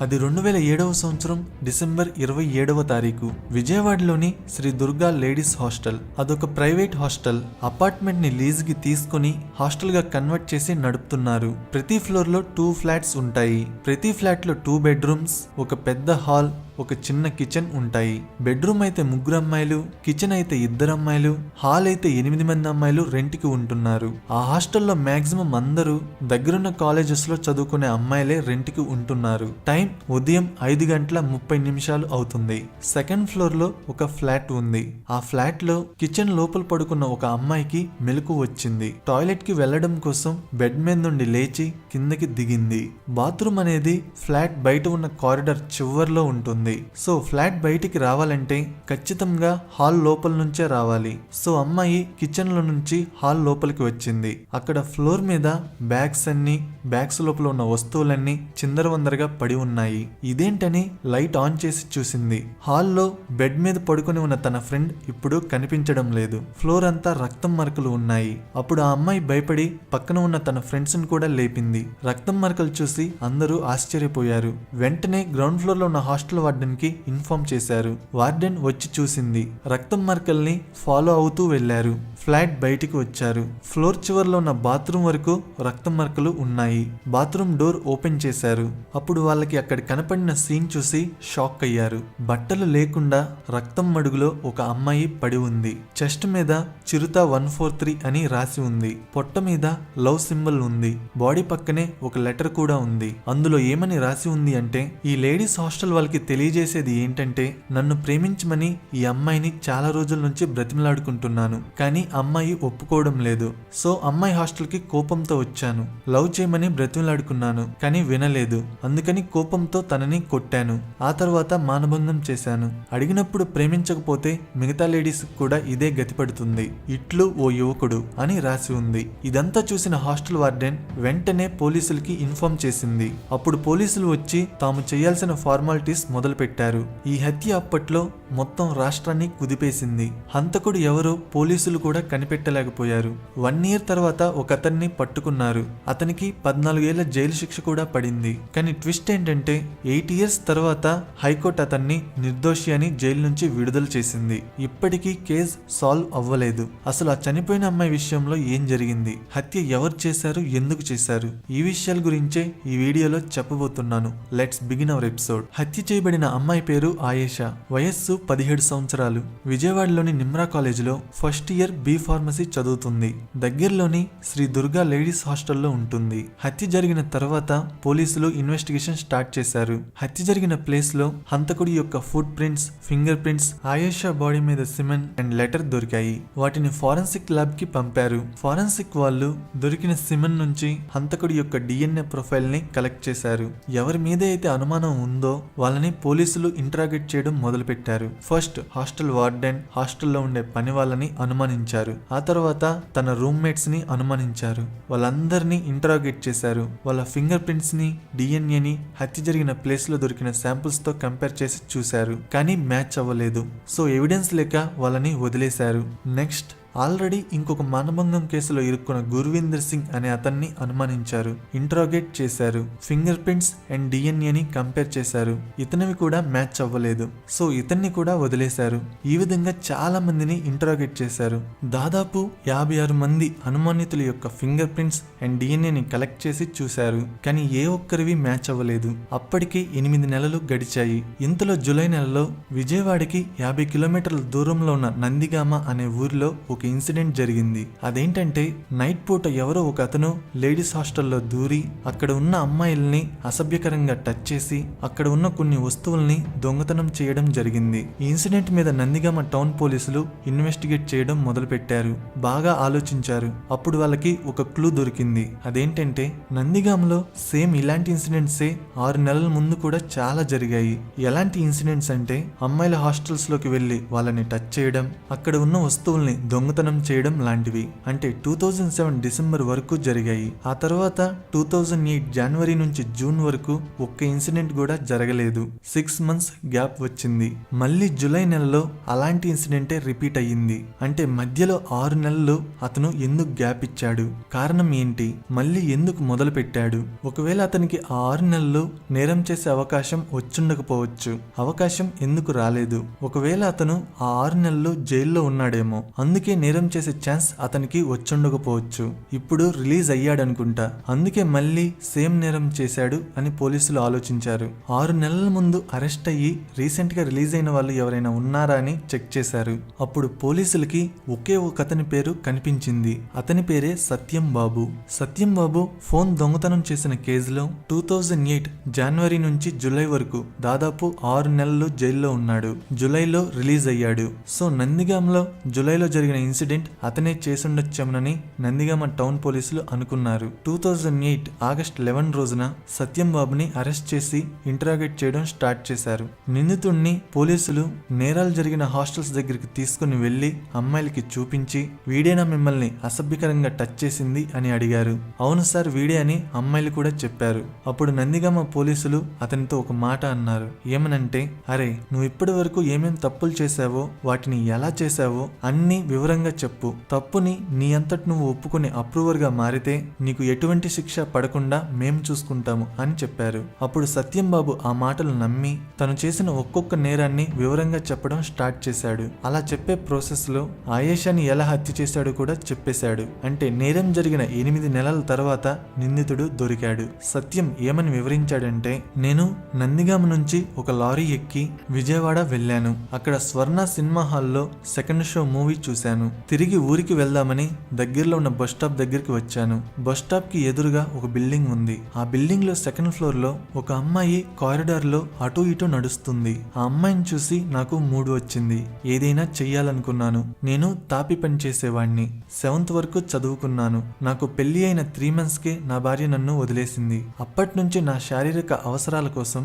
అది 2007వ సంవత్సరం డిసెంబర్ 27వ తారీఖు. విజయవాడలోని శ్రీ దుర్గా లేడీస్ హాస్టల్. అదొక ప్రైవేట్ హాస్టల్. అపార్ట్మెంట్ ని లీజ్ కి తీసుకుని హాస్టల్ గా కన్వర్ట్ చేసి నడుపుతున్నారు. ప్రతి ఫ్లోర్ లో 2 ఫ్లాట్స్ ఉంటాయి. ప్రతి ఫ్లాట్ లో 2 బెడ్రూమ్స్, ఒక పెద్ద హాల్, ఒక చిన్న కిచెన్ ఉంటాయి. బెడ్రూమ్ అయితే 3 అమ్మాయిలు, కిచెన్ అయితే 2 అమ్మాయిలు, హాల్ అయితే 8 మంది అమ్మాయిలు రెంట్కి ఉంటున్నారు. ఆ హాస్టల్లో మాక్సిమం అందరూ దగ్గరున్న కాలేజెస్ లో చదువుకునే అమ్మాయిలే రెంట్కి ఉంటున్నారు. టైం ఉదయం 5:30 అవుతుంది. సెకండ్ ఫ్లోర్ లో ఒక ఫ్లాట్ ఉంది. ఆ ఫ్లాట్ లో కిచెన్ లోపల పడుకున్న ఒక అమ్మాయికి మెలకు వచ్చింది. టాయిలెట్ కి వెళ్లడం కోసం బెడ్ మీద నుండి లేచి కిందకి దిగింది. బాత్రూమ్ అనేది ఫ్లాట్ బయట ఉన్న కారిడార్ చివర్లో ఉంటుంది. సో ఫ్లాట్ బయటికి రావాలంటే ఖచ్చితంగా హాల్ లోపల నుంచే రావాలి. సో అమ్మాయి కిచెన్ లో నుంచి హాల్ లోపలికి వచ్చింది. అక్కడ ఫ్లోర్ మీద బ్యాగ్స్ లోపల ఉన్న వస్తువులన్నీ చిందరవందరగా పడి ఉన్నాయి. ఇదేంటని లైట్ ఆన్ చేసి చూసింది. హాల్లో బెడ్ మీద పడుకొని ఉన్న తన ఫ్రెండ్ ఇప్పుడు కనిపించడం లేదు. ఫ్లోర్ అంతా రక్తం మరకలు ఉన్నాయి. అప్పుడు ఆ అమ్మాయి భయపడి పక్కన ఉన్న తన ఫ్రెండ్స్ ని కూడా లేపింది. రక్తం మరకలు చూసి అందరూ ఆశ్చర్యపోయారు. వెంటనే గ్రౌండ్ ఫ్లోర్ లో ఉన్న హాస్టల్ వార్డెన్ కి ఇన్ఫార్మ్ చేశారు. వార్డెన్ వచ్చి చూసింది. రక్తం మరకల్ని ఫాలో అవుతూ వెళ్లారు. ఫ్లాట్ బయటికి వచ్చారు. ఫ్లోర్ చివర్లో ఉన్న బాత్రూమ్ వరకు రక్తం మరకలు ఉన్నాయి. బాత్రూమ్ డోర్ ఓపెన్ చేశారు. అప్పుడు వాళ్ళకి అక్కడ కనపడిన సీన్ చూసి షాక్ అయ్యారు. బట్టలు లేకుండా రక్తం మడుగులో ఒక అమ్మాయి పడి ఉంది. చెస్ట్ మీద చిరుత 143 అని రాసి ఉంది. పొట్ట మీద లవ్ సింబల్ ఉంది. బాడీ పక్కనే ఒక లెటర్ కూడా ఉంది. అందులో ఏమని రాసి ఉంది అంటే, ఈ లేడీస్ హాస్టల్ వాళ్ళకి తెలియజేసేది ఏంటంటే, నన్ను ప్రేమించమని ఈ అమ్మాయిని చాలా రోజుల నుంచి బ్రతిమలాడుకుంటున్నాను, కానీ అమ్మాయి ఒప్పుకోవడం లేదు. సో అమ్మాయి హాస్టల్ కి కోపంతో వచ్చాను. లవ్ చేయమని బ్రతిమలాడుకున్నాను, కానీ వినలేదు. అందుకని కోపంతో తనని కొట్టాను. ఆ తర్వాత మానభంగం చేశాను. అడిగినప్పుడు ప్రేమించకపోతే మిగతా లేడీస్ కూడా ఇదే గతి పడుతుంది. ఇట్లు ఓ యువకుడు అని రాసి ఉంది. ఇదంతా చూసిన హాస్టల్ వార్డెన్ వెంటనే పోలీసులకి ఇన్ఫార్మ్ చేసింది. అప్పుడు పోలీసులు వచ్చి తాము చేయాల్సిన ఫార్మాలిటీస్ మొదలు పెట్టారు. ఈ హత్య అప్పట్లో మొత్తం రాష్ట్రాన్ని కుదిపేసింది. హంతకుడు ఎవరో పోలీసులు కూడా కనిపెట్టలేకపోయారు. 1 ఇయర్ తర్వాత ఒక అతన్ని పట్టుకున్నారు. అతనికి 14 ఏళ్ల జైలు శిక్ష కూడా పడింది. కానీ ట్విస్ట్ ఏంటంటే 8 ఇయర్స్ తర్వాత హైకోర్టు అతన్ని నిర్దోషి అని జైలు నుంచి విడుదల చేసింది. ఇప్పటికీ కేసు సాల్వ్ అవ్వలేదు. అసలు ఆ చనిపోయిన అమ్మాయి విషయంలో ఏం జరిగింది, హత్య ఎవరు చేశారు, ఎందుకు చేశారు, ఈ విషయాల గురించే ఈ వీడియోలో చెప్పబోతున్నాను. Let's begin our episode. హత్య చేయబడిన అమ్మాయి పేరు ఆయేషా. వయస్సు 17 సంవత్సరాలు. విజయవాడలోని నిమ్రా కాలేజీలో ఫస్ట్ ఇయర్ బి ఫార్మసీ చదువుతుంది. దగ్గరలోని శ్రీ దుర్గా లేడీస్ హాస్టల్లో ఉంటుంది. హత్య జరిగిన తర్వాత పోలీసులు ఇన్వెస్టిగేషన్ స్టార్ట్ చేశారు. హత్య జరిగిన ప్లేస్ లో హంతకుడి యొక్క foot prints, finger prints, Ayesha body మీద సిమెంట్ అండ్ లెటర్ దొరికాయి. వాటిని ఫారెన్సిక్ ల్యాబ్ కి పంపారు. ఫారెన్సిక్ వాళ్ళు దొరికిన సిమెంట్ నుంచి హంతకుడి యొక్క DNA ప్రొఫైల్ ని కలెక్ట్ చేశారు. ఎవరి మీద అయితే అనుమానం ఉందో వాళ్ళని పోలీసులు ఇంట్రాగేట్ చేయడం మొదలు పెట్టారు. ఫస్ట్ హాస్టల్ వార్డెన్, హాస్టల్లో ఉండే పని వాళ్ళని అనుమానించారు. ఆ తర్వాత తన రూమ్మేట్స్ ని అనుమానించారు. వాళ్ళందరినీ ఇంటరాగేట్ చేశారు. వాళ్ళ ఫింగర్ ప్రింట్స్ ని, DNA ని హత్య జరిగిన ప్లేస్ లో దొరికిన శాంపుల్స్ తో కంపేర్ చేసి చూశారు. కానీ మ్యాచ్ అవ్వలేదు. సో ఎవిడెన్స్ లేక వాళ్ళని వదిలేశారు. నెక్స్ట్ ఆల్రెడీ ఇంకొక మానభంగం కేసులో ఇరుక్కున్న గుర్వీందర్ సింగ్ అనే అతన్ని అనుమానించారు. ఇంట్రాగేట్ చేశారు. ఫింగర్ ప్రింట్స్ అండ్ DNA ని కంపేర్ చేశారు. ఇతనివి కూడా మ్యాచ్ అవ్వలేదు. సో ఇతన్ని కూడా వదిలేశారు. ఈ విధంగా చాలా మందిని ఇంట్రాగేట్ చేశారు. దాదాపు 56 మంది అనుమానితుల యొక్క ఫింగర్ ప్రింట్స్ అండ్ DNA ని కలెక్ట్ చేసి చూశారు. కానీ ఏ ఒక్కరివి మ్యాచ్ అవ్వలేదు. అప్పటికి 8 నెలలు గడిచాయి. ఇంతలో జూలై నెలలో విజయవాడకి 50 కిలోమీటర్ల దూరంలో ఉన్న నందిగామ అనే ఊరిలో ఒక ఇన్సిడెంట్ జరిగింది. అదేంటంటే నైట్ పూట ఎవరో ఒక అతను లేడీస్ హాస్టల్లో దూరి అక్కడ ఉన్న అమ్మాయిల్ని అసభ్యకరంగా టచ్ చేసి అక్కడ ఉన్న కొన్ని వస్తువుల్ని దొంగతనం చేయడం జరిగింది. ఈ ఇన్సిడెంట్ మీద నందిగామ టౌన్ పోలీసులు ఇన్వెస్టిగేట్ చేయడం మొదలు పెట్టారు. బాగా ఆలోచించారు. అప్పుడు వాళ్ళకి ఒక క్లూ దొరికింది. అదేంటంటే నందిగామలో సేమ్ ఇలాంటి ఇన్సిడెంట్సే 6 నెలల ముందు కూడా చాలా జరిగాయి. ఎలాంటి ఇన్సిడెంట్స్ అంటే అమ్మాయిల హాస్టల్స్ లోకి వెళ్లి వాళ్ళని టచ్ చేయడం, అక్కడ ఉన్న వస్తువుల్ని దొంగ దొంగతనం చేయడం లాంటివి. అంటే 2007 డిసెంబర్ వరకు జరిగాయి. ఆ తర్వాత 2008 జనవరి నుంచి జూన్ వరకు ఒక్క ఇన్సిడెంట్ కూడా జరగలేదు. 6 months గ్యాప్ వచ్చింది. మళ్ళీ జూలై నెలలో అలాంటి ఇన్సిడెంటే రిపీట్ అయ్యింది. అంటే మధ్యలో 6 నెలలు అతను ఎందుకు గ్యాప్ ఇచ్చాడు? కారణం ఏంటి? మళ్ళీ ఎందుకు మొదలు పెట్టాడు? ఒకవేళ అతనికి ఆ 6 నెలలు నేరం చేసే అవకాశం వచ్చుండకపోవచ్చు. అవకాశం ఎందుకు రాలేదు? ఒకవేళ అతను ఆ 6 నెలలు జైల్లో ఉన్నాడేమో, అందుకే నేరం చేసే ఛాన్స్ అతనికి వచ్చుండకపోవచ్చు. ఇప్పుడు రిలీజ్ అయ్యాడనుకుంటా, అందుకే మళ్ళీ సేమ్ నేరం చేశాడు అని పోలీసులు ఆలోచించారు. 6 నెలల ముందు అరెస్ట్ అయ్యి రీసెంట్ గా రిలీజ్ అయిన వాళ్ళు ఎవరైనా ఉన్నారా అని చెక్ చేశారు. అప్పుడు పోలీసులకి ఒకే ఒక అతని పేరు కనిపించింది. అతని పేరే సత్యం బాబు. సత్యం బాబు ఫోన్ దొంగతనం చేసిన కేసులో 2008 జనవరి నుంచి జూలై వరకు దాదాపు 6 నెలలు జైల్లో ఉన్నాడు. జూలైలో రిలీజ్ అయ్యాడు. సో నందిగామలో జూలైలో జరిగిన ఇన్సిడెంట్ అతనే చేసుండొచ్చామని నందిగామ టౌన్ పోలీసులు అనుకున్నారు. 2008 ఆగస్ట్ 11 రోజున సత్యం బాబుని అరెస్ట్ చేసి ఇంటరాగేట్ చేయడం స్టార్ట్ చేశారు. నిందితుడిని పోలీసులు నేరాలు జరిగిన హాస్టల్స్ దగ్గరికి తీసుకుని వెళ్లి అమ్మాయిలకి చూపించి, వీడేనా మిమ్మల్ని అసభ్యకరంగా టచ్ చేసింది అని అడిగారు. అవును సార్ వీడే అని అమ్మాయిలు కూడా చెప్పారు. అప్పుడు నందిగామ పోలీసులు అతనితో ఒక మాట అన్నారు. ఏమనంటే, అరే నువ్వు ఇప్పటి వరకు ఏమేం తప్పులు చేశావో, వాటిని ఎలా చేశావో అన్ని వివరంగా చెప్పు. తప్పుని నీ అంతటి నువ్వు ఒప్పుకుని అప్రూవర్ గా మారితే నీకు ఎటువంటి శిక్ష పడకుండా మేం చూసుకుంటాము అని చెప్పారు. అప్పుడు సత్యం బాబు ఆ మాటలు నమ్మి తను చేసిన ఒక్కొక్క నేరాన్ని వివరంగా చెప్పడం స్టార్ట్ చేశాడు. అలా చెప్పే ప్రాసెస్ లో ఆయేషాని ఎలా హత్య చేశాడు కూడా చెప్పేశాడు. అంటే నేరం జరిగిన 8 నెలల తర్వాత నిందితుడు దొరికాడు. సత్యం ఏమని వివరించాడంటే, నేను నందిగామ నుంచి ఒక లారీ ఎక్కి విజయవాడ వెళ్ళాను. అక్కడ స్వర్ణ సినిమా హాల్లో సెకండ్ షో మూవీ చూశాను. తిరిగి ఊరికి వెళ్దామని దగ్గరలో ఉన్న బస్ స్టాప్ దగ్గరికి వచ్చాను. బస్ స్టాప్ కి ఎదురుగా ఒక బిల్డింగ్ ఉంది. ఆ బిల్డింగ్ లో సెకండ్ ఫ్లోర్ లో ఒక అమ్మాయి కారిడార్ లో అటు ఇటు నడుస్తుంది. ఆ అమ్మాయిని చూసి నాకు మూడు వచ్చింది. ఏదైనా చెయ్యాలనుకున్నాను. నేను తాపి పని చేసేవాడిని. 7th వరకు చదువుకున్నాను. నాకు పెళ్లి అయిన 3 months కే నా భార్య నన్ను వదిలేసింది. అప్పటి నుంచి నా శారీరక అవసరాల కోసం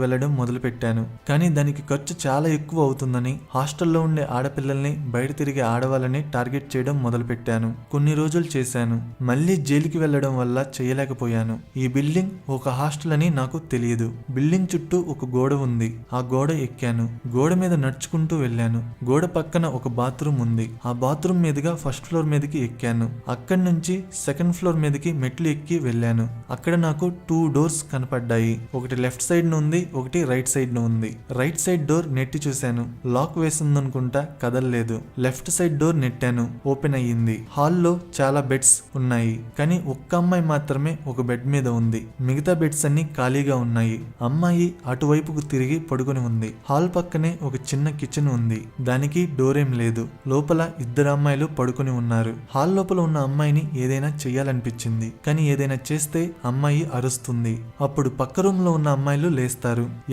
వెళ్ళడం మొదలు పెట్టాను. కానీ దానికి ఖర్చు చాలా ఎక్కువ అవుతుందని హాస్టల్లో ఉండే ఆడపిల్లల్ని బయట తిరిగే ఆడవాళ్ళని టార్గెట్ చేయడం మొదలు పెట్టాను. కొన్ని రోజులు చేశాను. మళ్ళీ జైలుకి వెళ్లడం వల్ల చేయలేకపోయాను. ఈ బిల్డింగ్ ఒక హాస్టల్ అని నాకు తెలియదు. బిల్డింగ్ చుట్టూ ఒక గోడ ఉంది. ఆ గోడ ఎక్కాను. గోడ మీద నడుచుకుంటూ వెళ్ళాను. గోడ పక్కన ఒక బాత్రూమ్ ఉంది. ఆ బాత్రూమ్ మీదుగా ఫస్ట్ ఫ్లోర్ మీదకి ఎక్కాను. అక్కడి నుంచి సెకండ్ ఫ్లోర్ మీదకి మెట్లు ఎక్కి వెళ్ళాను. అక్కడ నాకు 2 doors కనపడ్డాయి. ఒకటి లెఫ్ట్ సైడ్ ఉంది, ఒకటి రైట్ సైడ్ ను ఉంది. రైట్ సైడ్ డోర్ నెట్టి చూశాను. లాక్ వేసిందనుకుంటా, కదలలేదు. లెఫ్ట్ సైడ్ డోర్ నెట్టాను. ఓపెన్ అయ్యింది. హాల్లో చాలా బెడ్స్ ఉన్నాయి. కానీ ఒక్క అమ్మాయి మాత్రమే ఒక బెడ్ మీద ఉంది. మిగతా బెడ్స్ అన్ని ఖాళీగా ఉన్నాయి. అమ్మాయి అటువైపుకు తిరిగి పడుకొని ఉంది. హాల్ పక్కనే ఒక చిన్న కిచెన్ ఉంది. దానికి డోరేం లేదు. లోపల 2 అమ్మాయిలు పడుకొని ఉన్నారు. హాల్ లోపల ఉన్న అమ్మాయిని ఏదైనా చెయ్యాలనిపించింది. కానీ ఏదైనా చేస్తే అమ్మాయి అరుస్తుంది. అప్పుడు పక్క రూమ్ లో ఉన్న అమ్మాయిలు లేస్తారు.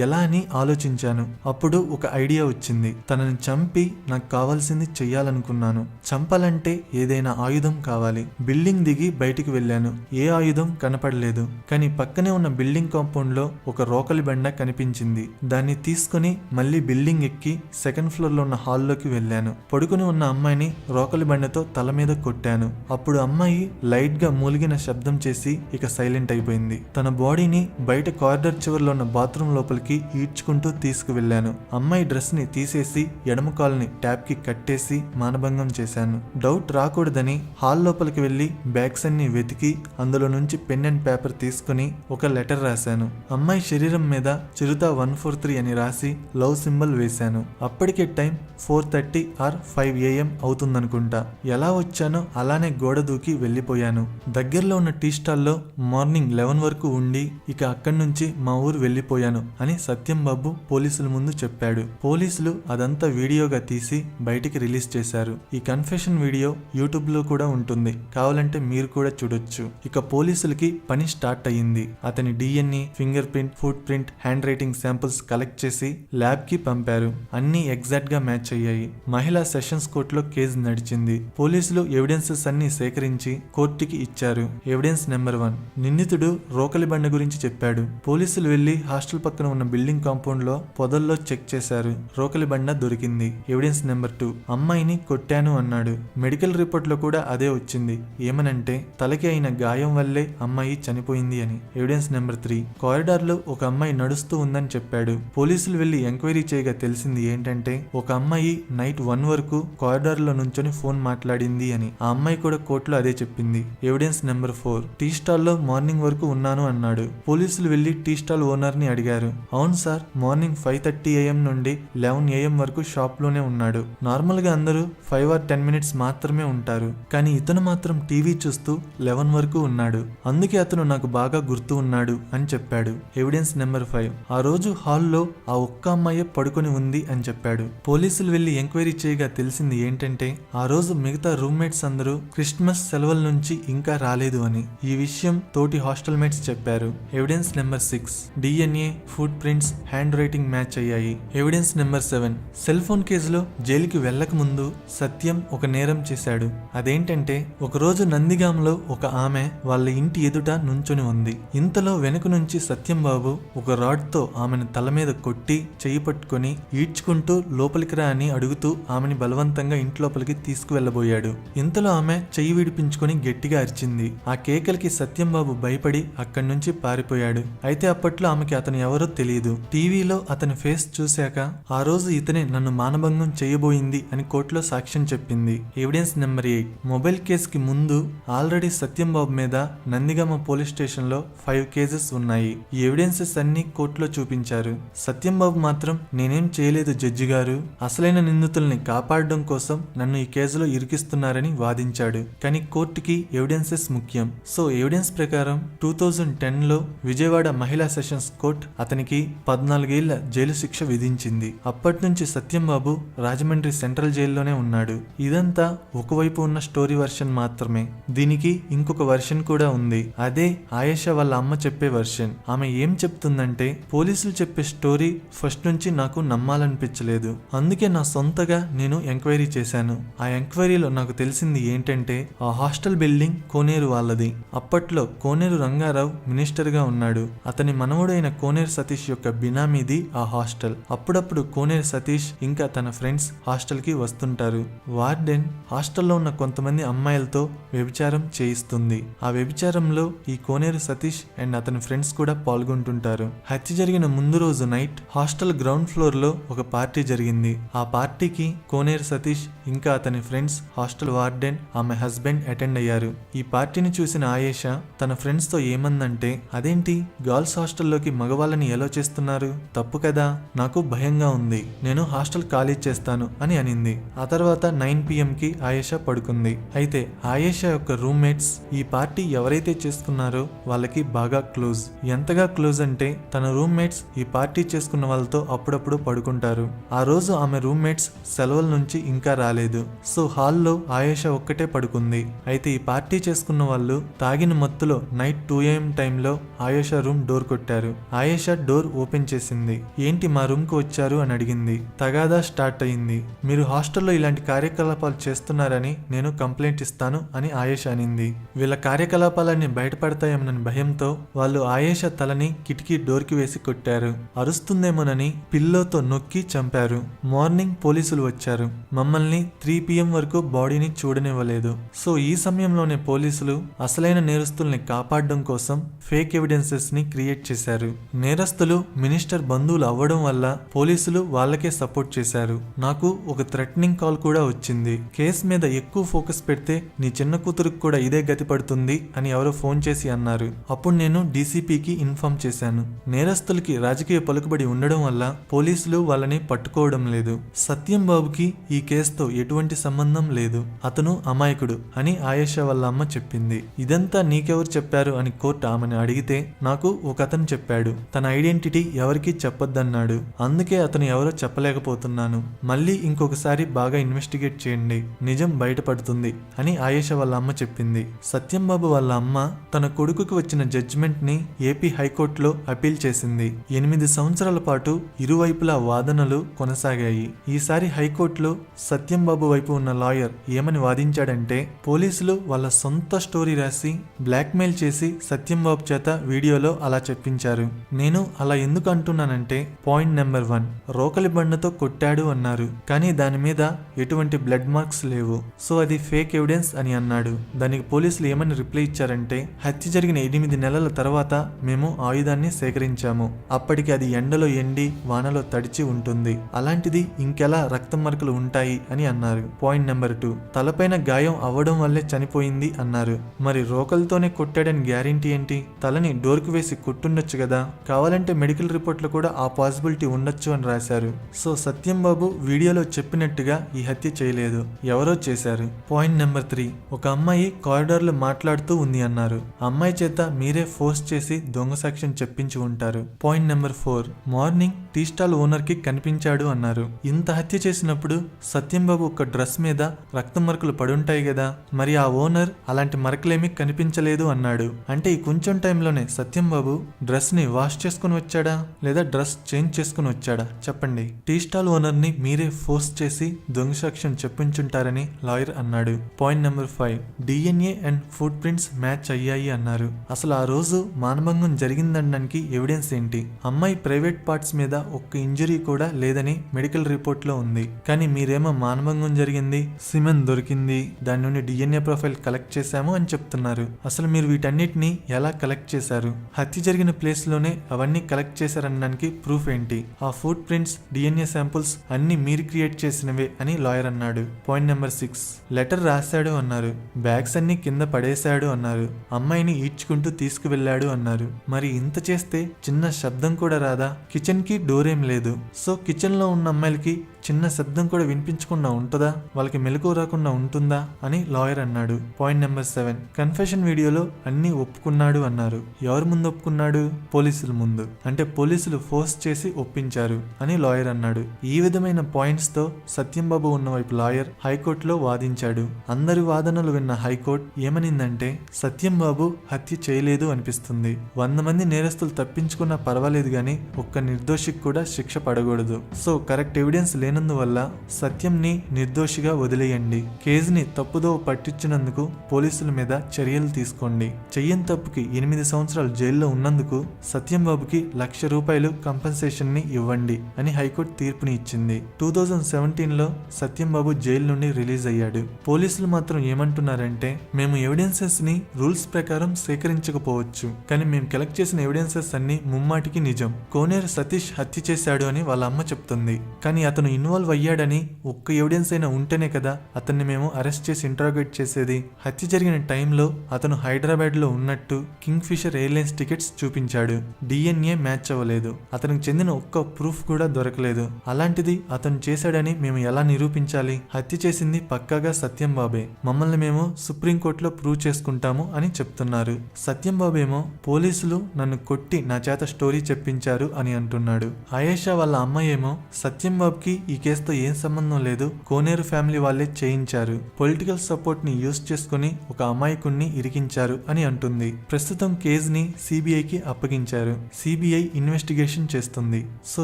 ఎలా అని ఆలోచించాను. అప్పుడు ఒక ఐడియా వచ్చింది. తనని చంపి నాకు కావాల్సింది చెయ్యాలనుకున్నాను. చంపాలంటే ఏదైనా ఆయుధం కావాలి. బిల్డింగ్ దిగి బయటికి వెళ్ళాను. ఏ ఆయుధం కనపడలేదు. కానీ పక్కనే ఉన్న బిల్డింగ్ కాంపౌండ్ లో ఒక రోకలి బండ కనిపించింది. దాన్ని తీసుకుని మళ్ళీ బిల్డింగ్ ఎక్కి సెకండ్ ఫ్లోర్ లో ఉన్న హాల్లోకి వెళ్ళాను. పడుకుని ఉన్న అమ్మాయిని రోకలి బండతో తల మీద కొట్టాను. అప్పుడు అమ్మాయి లైట్ గా మూలిగిన శబ్దం చేసి ఇక సైలెంట్ అయిపోయింది. తన బాడీని బయట కారిడార్ చివరిలో ఉన్న బాత్రూమ్ లోపలికి ఈడ్చుకుంటూ తీసుకువెళ్లాను. అమ్మాయి డ్రెస్ ని తీసేసి ఎడమ కాల్ని ట్యాప్ కి కట్టేసి మానభంగం చేశాను. డౌట్ రాకూడదని హాల్ లోపలికి వెళ్లి బ్యాగ్స్ అన్ని వెతికి అందులో నుంచి పెన్ అండ్ పేపర్ తీసుకుని ఒక లెటర్ రాశాను. అమ్మాయి శరీరం మీద చిరుత 143 అని రాసి లవ్ సింబల్ వేశాను. అప్పటికే టైం 4:30 or 5 AM అవుతుందనుకుంటా. ఎలా వచ్చానో అలానే గోడ దూకి వెళ్లిపోయాను. దగ్గరలో ఉన్న టీ స్టాల్లో మార్నింగ్ 11 వరకు ఉండి ఇక అక్కడి నుంచి మా ఊరు వెళ్లిపోయాను అని సత్యం బాబు పోలీసుల ముందు చెప్పాడు. పోలీసులు అదంతా వీడియోగా తీసి బయటికి రిలీజ్ చేశారు. ఈ కన్ఫెషన్ వీడియో యూట్యూబ్ లో కూడా ఉంటుంది. కావాలంటే మీరు కూడా చూడొచ్చు. ఇక పోలీసులకి పని స్టార్ట్ అయ్యింది. అతని DNA, finger print, foot print, hand writing samples collect చేసి ల్యాబ్ కి పంపారు. అన్ని ఎగ్జాక్ట్ గా మ్యాచ్ అయ్యాయి. మహిళా సెషన్స్ కోర్టులో కేసు నడిచింది. పోలీసులు ఎవిడెన్సెస్ అన్ని సేకరించి కోర్టుకి ఇచ్చారు. ఎవిడెన్స్ నెంబర్ 1 నిందితుడు రోకలి బండ గురించి చెప్పాడు. పోలీసులు వెళ్లి హాస్టల్ పక్కన ఉన్న బిల్డింగ్ కాంపౌండ్ లో పొదల్లో చెక్ చేశారు. రోకలి బండ దొరికింది. ఎవిడెన్స్ నెంబర్ 2, అమ్మాయిని కొట్టాను అన్నాడు. మెడికల్ రిపోర్ట్ లో కూడా అదే వచ్చింది. ఏమనంటే తలకి అయిన గాయం వల్లే అమ్మాయి చనిపోయింది అని. ఎవిడెన్స్ నెంబర్ 3, కారిడార్ లో ఒక అమ్మాయి నడుస్తూ ఉందని చెప్పాడు. పోలీసులు వెళ్లి ఎంక్వైరీ చేయగా తెలిసింది ఏంటంటే ఒక అమ్మాయి నైట్ 1 వరకు కారిడార్ లో నుంచొని ఫోన్ మాట్లాడింది అని. ఆ అమ్మాయి కూడా కోర్టులో అదే చెప్పింది. ఎవిడెన్స్ నెంబర్ 4, టీ స్టాల్ లో మార్నింగ్ వరకు ఉన్నాను అన్నాడు. పోలీసులు వెళ్లి టీ స్టాల్ ఓనర్ ని అడిగారు. అవును సార్, మార్నింగ్ 5:30 AM నుండి 11 AM వరకు షాప్ లోనే ఉన్నాడు. నార్మల్ గా అందరూ 5 or 10 minutes మాత్రమే ఉంటారు, కానీ ఇతను మాత్రం టీవీ చూస్తూ 11 వరకు ఉన్నాడు. అందుకే అతను నాకు బాగా గుర్తు ఉన్నాడు అని చెప్పాడు. ఎవిడెన్స్ నెంబర్ 5, ఆ రోజు హాల్లో ఆ ఒక్క అమ్మాయి పడుకొని ఉంది అని చెప్పాడు. పోలీసులు వెళ్లి ఎంక్వైరీ చేయగా తెలిసింది ఏంటంటే ఆ రోజు మిగతా రూమ్మేట్స్ అందరూ క్రిస్మస్ సెలవుల నుంచి ఇంకా రాలేదు అని. ఈ విషయం తోటి హాస్టల్ మేట్స్ చెప్పారు. Evidence number 6, DNA, foot prints, hand writing match అయ్యాయి. ఎవిడెన్స్ నెంబర్ 7, సెల్ ఫోన్ కేసులో జైలుకి వెళ్లక ముందు సత్యం ఒక నేరం చేశాడు. అదేంటంటే ఒకరోజు నందిగాంలో ఒక ఆమె వాళ్ళ ఇంటి ఎదుట నుంచొని ఉంది. ఇంతలో వెనుక నుంచి సత్యం బాబు ఒక రాడ్ తో ఆమెను తల మీద కొట్టి చెయ్యి పట్టుకొని ఈడ్చుకుంటూ లోపలికి రా అని అడుగుతూ ఆమెని బలవంతంగా ఇంట్లోపలికి తీసుకువెళ్లబోయాడు. ఇంతలో ఆమె చెయ్యి విడిపించుకొని గట్టిగా అరిచింది. ఆ కేకలకి సత్యం బాబు భయపడి అక్కడి నుంచి పారిపోయాడు. అయితే అప్పట్లో ఆమెకి అతను ఎవరో తెలియదు. టీవీలో అతని ఫేస్ చూశాక ఆ రోజు ఇతనే నన్ను మానభంగం చేయబోయింది అని కోర్టులో సాక్ష్యం చెప్పింది. ఎవిడెన్స్ నెంబర్ 8, మొబైల్ కేసుకి ముందు ఆల్రెడీ సత్యం బాబు మీద నందిగామ పోలీస్ స్టేషన్ లో 5 కేసెస్ ఉన్నాయి. ఈ ఎవిడెన్సెస్ అన్ని కోర్టులో చూపించారు. సత్యం బాబు మాత్రం నేనేం చేయలేదు జడ్జి గారు, అసలైన నిందితుల్ని కాపాడడం కోసం నన్ను ఈ కేసులో ఇరికిస్తున్నారని వాదించాడు. కానీ కోర్టుకి ఎవిడెన్సెస్ ముఖ్యం. సో ఎవిడెన్స్ ప్రకారం 2010లో విజయవాడ మహిళా సెషన్స్ కోర్ట్ అతనికి 14 ఏళ్ల జైలు శిక్ష విధించింది. అప్పటి నుంచి సత్యం బాబు రాజమండ్రి సెంట్రల్ జైల్లోనే ఉన్నాడు. ఇదంతా ఒకవైపు ఉన్న స్టోరీ వర్షన్ మాత్రమే. దీనికి ఇంకొక వర్షన్ కూడా ఉంది. అదే ఆయేషా వాళ్ళ అమ్మ చెప్పే వర్షన్. ఆమె ఏం చెప్తుందంటే పోలీసులు చెప్పే స్టోరీ ఫస్ట్ నుంచి నాకు నమ్మాలనిపించలేదు. అందుకే నా సొంతగా నేను ఎంక్వైరీ చేశాను. ఆ ఎంక్వైరీలో నాకు తెలిసింది ఏంటంటే ఆ హాస్టల్ బిల్డింగ్ కోనేరు వాళ్ళది. అప్పట్లో కోనేరు రంగారావు మినిస్టర్ గా ఉన్నాడు. అతని మనవడైన కోనేరు సతీష్ యొక్క బినామీది ఆ హాస్టల్. అప్పుడప్పుడు కోనేరు సతీష్ ఇంకా తన ఫ్రెండ్స్ హాస్టల్ కి వస్తుంటారు. వార్డెన్ హాస్టల్లో ఉన్న కొంతమంది అమ్మాయిలతో వ్యభిచారం చేయిస్తుంది. ఆ వ్యభిచారంలో ఈ కోనేరు సతీష్ అండ్ అతని ఫ్రెండ్స్ కూడా పాల్గొంటుంటారు. హత్య జరిగిన ముందు రోజు నైట్ హాస్టల్ గ్రౌండ్ ఫ్లోర్ లో ఒక పార్టీ జరిగింది. ఆ పార్టీకి కోనేరు సతీష్ ఇంకా అతని ఫ్రెండ్స్, హాస్టల్ వార్డెన్, ఆమె హస్బెండ్ అటెండ్ అయ్యారు. ఈ పార్టీని చూసిన ఆయేషా తన ఫ్రెండ్స్ తో ఏమందంటే అదేంటి గర్ల్స్ హాస్టల్లోకి మగవాళ్ళని ఎలా చేస్తున్నారు, తప్పు కదా, నాకు భయంగా ఉంది, నేను హాస్టల్ ఖాళీ చేస్తాను అని అనింది. ఆ తర్వాత 9 PM కి ఆయేషా పడుకుంది. అయితే ఆయేషా యొక్క రూమ్మేట్స్ ఈ పార్టీ ఎవరైతే చేసుకున్నారో వాళ్ళకి బాగా క్లోజ్. ఎంతగా క్లోజ్ అంటే తన రూమ్మేట్స్ ఈ పార్టీ చేసుకున్న వాళ్ళతో అప్పుడప్పుడు పడుకుంటారు. ఆ రోజు ఆమె రూమ్మేట్స్ సెలవుల నుంచి ఇంకా రాలేదు. సో హాల్లో ఆయేషా ఒక్కటే పడుకుంది. అయితే ఈ పార్టీ చేసుకున్న వాళ్ళు తాగిన మత్తులో నైట్ 2 AM టైంలో ఆయేషా రూమ్ డోర్ కొట్టారు. ఆయేషా డోర్ ఓపెన్ చేసింది. ఏంటి మా రూమ్ కు వచ్చారు అని అడిగింది. తగాదా స్టార్ట్ అయింది. మీరు హాస్టల్లో ఇలాంటి కార్యకలాపాలు చేస్తున్నారని నేను కంప్లైంట్ ఇస్తాను అని ఆయేషా అనింది. వీళ్ళ కార్యకలాపాలన్నీ బయటపడతాయేమోనని భయంతో వాళ్ళు ఆయేషా తలని కిటికీ డోర్ కి వేసి కొట్టారు. అరుస్తుందేమోనని పిల్లోతో నొక్కి చంపారు. మార్నింగ్ పోలీసులు వచ్చారు. మమ్మల్ని 3 PM వరకు బాడీని చూడనివ్వలేదు. సో ఈ సమయంలోనే పోలీసులు అసలైన నేరస్తుల్ని కాపాడడం కోసం ఫేక్ ఎవిడెన్సెస్ ని క్రియేట్ చేశారు. నేరస్తులు మినిస్టర్ బంధువులు అవ్వడం వల్ల పోలీసులు వాళ్ళకే సపోర్ట్ చేశారు. నాకు ఒక థ్రెటనింగ్ కాల్ కూడా వచ్చింది. కేసు మీద ఎక్కువ ఫోకస్ పెడితే నీ చిన్న కూతురుకు కూడా ఇదే గతి పడుతుంది అని ఎవరో ఫోన్ చేసి అన్నారు. అప్పుడు నేను డీసీపీకి ఇన్ఫార్మ్ చేశాను. నేరస్తులకి రాజకీయ పలుకుబడి ఉండడం వల్ల పోలీసులు వాళ్ళని పట్టుకోవడం లేదు. సత్యం బాబుకి ఈ కేసుతో ఎటువంటి సంబంధం లేదు, అతను అమాయకుడు అని ఆయేషా వాళ్ళ అమ్మ చెప్పింది. ఇదంతా నీకెవరు చెప్పారు అని కోర్టు ఆమెను అడిగితే నాకు ఒక అతను చెప్పాడు, తన ఐడెంటిటీ ఎవరికీ చెప్పొద్దన్నాడు, అందుకే అతను ఎవరో చెప్పలేకపోతున్నాను, మళ్ళీ ఇంకొకసారి బాగా ఇన్వెస్టిగేట్ చేయండి, నిజం బయటపడుతుంది అని ఆయేషా వాళ్ళ అమ్మ చెప్పింది. సత్యం బాబు వాళ్ళ అమ్మ తన కొడుకుకి వచ్చిన జడ్జిమెంట్ ని ఏపీ హైకోర్టులో అపీల్ చేసింది. 8 సంవత్సరాల పాటు ఇరువైపులా వాదనలు కొనసాగాయి. ఈసారి హైకోర్టులో సత్యం బాబు వైపు ఉన్న లాయర్ ఏమని వాదించాడంటే పోలీసులు వాళ్ళ సొంత స్టోరీ రాసి బ్లాక్మెయిల్ చేసి సత్యం బాబు చేత వీడియోలో అలా చెప్పించారు. నేను నేను అలా ఎందుకు అంటున్నానంటే పాయింట్ నెంబర్ 1, రోకలి బండతో కొట్టాడు అన్నారు, కానీ దాని మీద ఎటువంటి బ్లడ్ మార్క్స్ లేవు, సో అది ఫేక్ ఎవిడెన్స్ అని అన్నాడు. దానికి పోలీసులు ఏమని రిప్లై ఇచ్చారంటే, హత్య జరిగిన 8 నెలల తర్వాత మేము ఆయుధాన్ని సేకరించాము, అప్పటికి అది ఎండలో ఎండి వానలో తడిచి ఉంటుంది, అలాంటిది ఇంకెలా రక్తం మరకలు ఉంటాయి అని అన్నారు. పాయింట్ నెంబర్ 2, తలపైన గాయం అవ్వడం వల్లే చనిపోయింది అన్నారు. మరి రోకలతోనే కొట్టాడని గ్యారెంటీ ఏంటి? తలని డోర్కు వేసి కొట్టుండొచ్చు కదా, కావాలంటే మెడికల్ రిపోర్ట్లో కూడా ఆ పాసిబిలిటీ ఉండొచ్చు అని రాశారు. సో సత్యం బాబు వీడియోలో చెప్పినట్టుగా ఈ హత్య చేయలేదు, ఎవరో చేశారు. పాయింట్ నెంబర్ 3, ఒక అమ్మాయి కారిడార్లో మాట్లాడుతూ ఉంది అన్నారు, అమ్మాయి చేత మీరే ఫోర్స్ చేసి దొంగ సాక్ష్యం చెప్పించి ఉంటారు. Point number 4, morning tea stall owner కి కనిపించాడు అన్నారు. ఇంత హత్య చేసినప్పుడు సత్యం బాబు ఒక డ్రెస్ మీద రక్తం మరకలు పడుంటాయి కదా, మరి ఆ ఓనర్ అలాంటి మరకలేమీ కనిపించలేదు అన్నాడు. అంటే ఈ కొంచెం టైంలోనే సత్యం బాబు డ్రెస్ ని వాష్ చేసుకుని వచ్చాడా లేదా డ్రెస్ చేంజ్ చేసుకుని వచ్చాడా చెప్పండి. టీ స్టాల్ ఓనర్ ని మీరే ఫోర్స్ చేసి దొంగ సాక్ష్యం చెప్పించుంటారని లాయర్ అన్నాడు. Point number 5, DNA and foot prints match అయ్యాయి అన్నారు. అసలు ఆ రోజు మానభంగం జరిగిందనడానికి ఎవిడెన్స్ ఏంటి? అమ్మాయి ప్రైవేట్ పార్ట్స్ మీద ఒక్క ఇంజరీ కూడా లేదని మెడికల్ రిపోర్ట్ లో ఉంది, కానీ మీరేమో మానభంగం జరిగింది, సిమెన్ దొరికింది, దాని నుండి DNA ప్రొఫైల్ కలెక్ట్ చేశాము అని చెప్తున్నారు. అసలు మీరు వీటన్నిటిని ఎలా కలెక్ట్ చేశారు? హత్య జరిగిన ప్లేస్ లోనే అవన్నీ కలెక్ట్ చేశారనడానికి ప్రూఫ్ ఏంటి? ఆ ఫుట్ ప్రింట్స్, DNA శాంపుల్స్ అన్ని మీరు క్రియేట్ చేసినవే అని లాయర్ అన్నాడు. పాయింట్ నెంబర్ 6, లెటర్ రాశాడు అన్నారు, బ్యాగ్స్ అన్ని కింద పడేశాడు అన్నారు, అమ్మాయిని ఈడ్చుకుంటూ తీసుకువెళ్ళాడు అన్నారు. మరి ఇంత చేస్తే చిన్న శబ్దం కూడా రాదా? కిచెన్ కి డోర్ ఏం లేదు, సో కిచెన్ లో ఉన్న అమ్మాయిలకి చిన్న శబ్దం కూడా వినిపించకుండా ఉంటుందా? వాళ్ళకి మెలకువ రాకుండా ఉంటుందా అని లాయర్ అన్నాడు. పాయింట్ నెంబర్ 7, కన్ఫెషన్ వీడియోలో అన్ని ఒప్పుకున్నాడు అన్నారు. ఎవరి ముందు ఒప్పుకున్నాడు? పోలీసుల ముందు. అంటే పోలీసులు ఫోర్స్ చేసి ఒప్పించారు అని లాయర్ అన్నాడు. ఈ విధమైన పాయింట్స్ తో సత్యం బాబు ఉన్న వైపు లాయర్ హైకోర్టులో వాదించాడు. అందరి వాదనలు విన్న హైకోర్టు ఏమనిందంటే, సత్యం బాబు హత్య చేయలేదు అనిపిస్తుంది, 100 మంది నేరస్తులు తప్పించుకున్నా పర్వాలేదు గాని ఒక్క నిర్దోషికి కూడా శిక్ష పడకూడదు, సో కరెక్ట్ ఎవిడెన్స్ లేనందువల్ల సత్యంని నిర్దోషిగా వదిలేయండి, కేసుని తప్పుదో పట్టించినందుకు పోలీసుల మీద చర్యలు తీసుకోండి, చెయ్యని తప్పుకి 8 సంవత్సరాలు జైల్లో ఉన్నందుకు సత్యం బాబుకి ₹1,00,000 కంపెన్సేషన్ ని ఇవ్వండి అని హైకోర్టు తీర్పుని ఇచ్చింది. 2017లో సత్యం బాబు జైలు నుండి రిలీజ్ అయ్యాడు. పోలీసులు మాత్రం ఏమంటున్నారంటే, మేము ఎవిడెన్సెస్ ని రూల్స్ ప్రకారం సేకరించకపోవచ్చు, కానీ మేము కలెక్ట్ చేసిన ఎవిడెన్సెస్ అన్ని ముమ్మాటికి నిజం. కోనేరు సతీష్ హత్య చేశాడు అని వాళ్ళ అమ్మ చెప్తుంది, కానీ అతను ఇన్వాల్వ్ అయ్యాడని ఒక్క ఎవిడెన్స్ అయినా ఉంటేనే కదా అతన్ని మేము అరెస్ట్ చేసి ఇంటరాగేట్ చేసేది. హత్య జరిగిన టైంలో అతను హైదరాబాద్ లో ఉన్నట్టు కింగ్ ఫిషర్ ఎయిర్లైన్స్ టికెట్స్ చూపించాడు, DNA మ్యాచ్ అవ్వలేదు, అతనికి చెందిన ఒక్క ప్రూఫ్ కూడా దొరకలేదు. అలాంటిది అతను చేశాడని మేము ఎలా నిరూపించాలి? హత్య చేసింది పక్కాగా సత్యం బాబే, మమ్మల్ని మేము సుప్రీంకోర్టులో ప్రూవ్ చేసుకుంటాము అని చెప్తున్నారు. సత్యం బాబేమో పోలీసులు నన్ను కొట్టి నా చేత స్టోరీ చెప్పించారు అని అంటున్నాడు. ఆయేషా వాళ్ళ అమ్మాయి ఏమో సత్యం బాబుకి ఈ కేసుతో ఏం సంబంధం లేదు, కోనేరు ఫ్యామిలీ వాళ్ళే చేయించారు, పొలిటికల్ సపోర్ట్ ని యూజ్ చేసుకుని ఒక అమాయకుణ్ణి ఇరికించారు అని అంటుంది. ప్రస్తుతం కేసుని CBIకి అప్పగించారు, CBI ఇన్వెస్టిగేషన్ చేస్తుంది. సో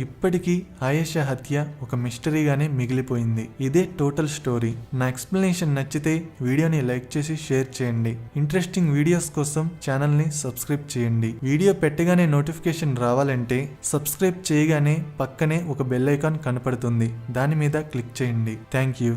ఇప్పటికీ ఆయేషా హత్య ఒక మిస్టరీగానే మిగిలిపోయింది. ఇదే టోటల్ స్టోరీ. నా ఎక్స్ప్లెనేషన్ నచ్చితే వీడియోని లైక్ చేసి షేర్ చేయండి. ఇంట్రెస్టింగ్ వీడియోస్ కోసం ఛానల్ ని సబ్స్క్రైబ్ చేయండి. వీడియో పెట్టగానే నోటిఫికేషన్ రావాలంటే సబ్స్క్రైబ్ చేయగానే పక్కనే ఒక బెల్ ఐకాన్ కనపడుతుంది, దాని మీద క్లిక్ చేయండి. Thank you.